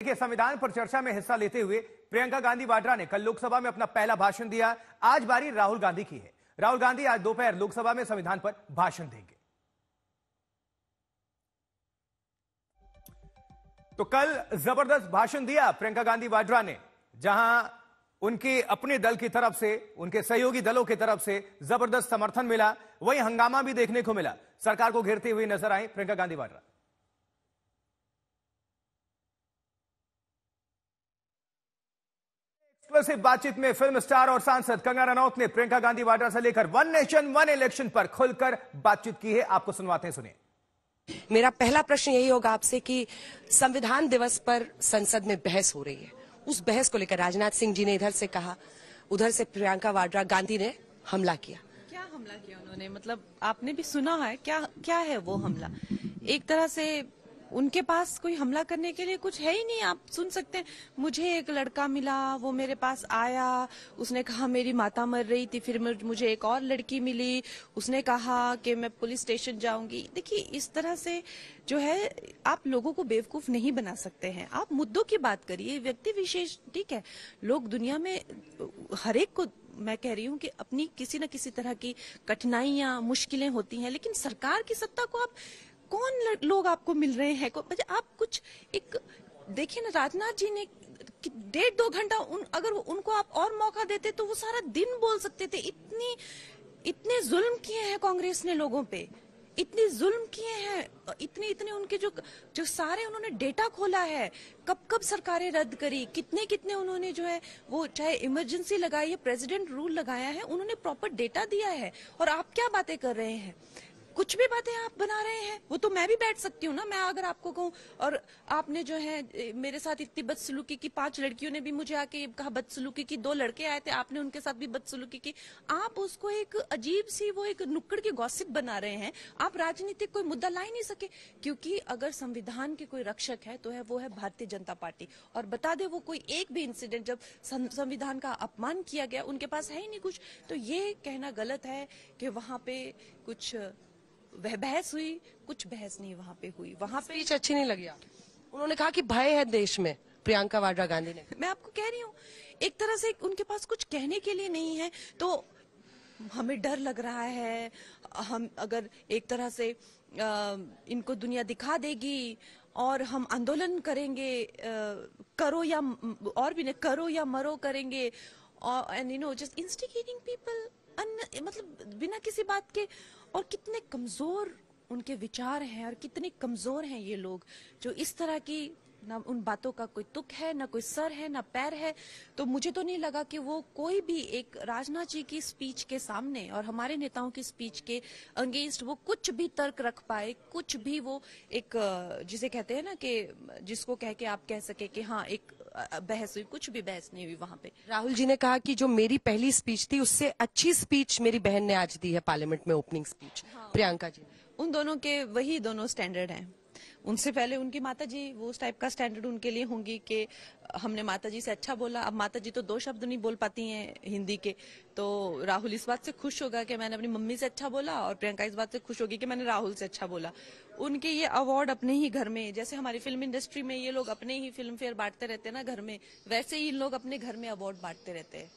देखिए, संविधान पर चर्चा में हिस्सा लेते हुए प्रियंका गांधी वाड्रा ने कल लोकसभा में अपना पहला भाषण दिया। आज बारी राहुल गांधी की है। राहुल गांधी आज दोपहर लोकसभा में संविधान पर भाषण देंगे। तो कल जबरदस्त भाषण दिया प्रियंका गांधी वाड्रा ने, जहां उनके अपने दल की तरफ से, उनके सहयोगी दलों की तरफ से जबरदस्त समर्थन मिला। वहीं हंगामा भी देखने को मिला। सरकार को घेरते हुए नजर आई प्रियंका गांधी वाड्रा। एक्सक्लूसिव बातचीत में फिल्म स्टार और सांसद कंगना रनौत ने प्रियंका गांधी वाड्रा से लेकर वन नेशन वन इलेक्शन पर खुलकर बातचीत की है। आपको सुनवाते हैं, सुनिए। मेरा पहला प्रश्न यही होगा आपसे कि संविधान दिवस पर संसद में बहस हो रही है, उस बहस को लेकर राजनाथ सिंह जी ने इधर से कहा, उधर से प्रियंका वाड्रा गांधी ने हमला किया। क्या हमला किया उन्होंने? मतलब आपने भी सुना है, क्या है वो हमला? एक तरह से उनके पास कोई हमला करने के लिए कुछ है ही नहीं। आप सुन सकते हैं, मुझे एक लड़का मिला, वो मेरे पास आया, उसने कहा मेरी माता मर रही थी, फिर मुझे एक और लड़की मिली, उसने कहा कि मैं पुलिस स्टेशन जाऊंगी। देखिए, इस तरह से जो है आप लोगों को बेवकूफ नहीं बना सकते हैं। आप मुद्दों की बात करिए, व्यक्ति विशेष ठीक है। लोग दुनिया में हर एक को, मैं कह रही हूँ कि अपनी किसी न किसी तरह की कठिनाइयां, मुश्किलें होती हैं, लेकिन सरकार की सत्ता को आप कौन लोग आपको मिल रहे हैं? आप कुछ एक देखिए ना, राजनाथ जी ने 1.5-2 घंटा अगर उनको आप और मौका देते तो वो सारा दिन बोल सकते थे। इतने जुल्म किए हैं कांग्रेस ने लोगों पे, इतनी जुल्म किए हैं, इतने उनके जो सारे उन्होंने डेटा खोला है, कब सरकारें रद्द करी, कितने उन्होंने जो है वो चाहे इमरजेंसी लगाई है, प्रेसिडेंट रूल लगाया है, उन्होंने प्रॉपर डेटा दिया है। और आप क्या बातें कर रहे हैं? कुछ भी बातें आप बना रहे हैं। वो तो मैं भी बैठ सकती हूँ ना, मैं अगर आपको कहूँ और आपने जो है मेरे साथ इतनी बदसलूकी की, 5 लड़कियों ने भी मुझे आके कहा बदसलूकी की, 2 लड़के आए थे, आपने उनके साथ भी बदसलूकी की। आप उसको एक अजीब सी वो एक नुक्कड़ की गॉसिप बना रहे हैं। आप राजनीतिक कोई मुद्दा ला ही नहीं सके, क्योंकि अगर संविधान के कोई रक्षक है तो वो है भारतीय जनता पार्टी। और बता दे, वो कोई एक भी इंसिडेंट जब संविधान का अपमान किया गया उनके पास है ही नहीं कुछ। तो ये कहना गलत है कि वहां पे कुछ वह बहस हुई, कुछ बहस नहीं वहां पे हुई। वहां पे स्पीच अच्छी नहीं लगी। उन्होंने कहा कि भय है देश में, प्रियंका वाड्रा गांधी ने। मैं आपको कह रही हूँ, एक तरह से उनके पास कुछ कहने के लिए नहीं है, तो हमें डर लग रहा है। हम अगर एक तरह से इनको दुनिया दिखा देगी और हम आंदोलन करेंगे, करो या और भी नहीं, करो या मरो करेंगे, और and you know just instigating people, मतलब बिना किसी बात के। और कितने कमजोर उनके विचार हैं और कितने कमजोर हैं ये लोग, जो इस तरह की ना उन बातों का कोई तुक है, ना कोई सर है, ना पैर है। तो मुझे तो नहीं लगा कि वो कोई भी एक राजनाथ जी की स्पीच के सामने और हमारे नेताओं की स्पीच के अगेंस्ट वो कुछ भी तर्क रख पाए, कुछ भी वो एक जिसे कहते हैं ना कि जिसको कह के आप कह सके कि हाँ एक बहस हुई, कुछ भी बहस नहीं हुई वहां पे। राहुल जी ने कहा कि जो मेरी पहली स्पीच थी उससे अच्छी स्पीच मेरी बहन ने आज दी है पार्लियामेंट में, ओपनिंग स्पीच। हाँ। प्रियंका जी, उन दोनों के वही दोनों स्टैंडर्ड हैं। उनसे पहले उनकी माताजी, वो उस टाइप का स्टैंडर्ड उनके लिए होंगी कि हमने माताजी से अच्छा बोला। अब माताजी तो 2 शब्द नहीं बोल पाती हैं हिंदी के, तो राहुल इस बात से खुश होगा कि मैंने अपनी मम्मी से अच्छा बोला, और प्रियंका इस बात से खुश होगी कि मैंने राहुल से अच्छा बोला। उनके ये अवार्ड अपने ही घर में, जैसे हमारी फिल्म इंडस्ट्री में ये लोग अपने ही फिल्म फेयर बांटते रहते हैं ना घर में, वैसे ही इन लोग अपने घर में अवार्ड बांटते रहते हैं।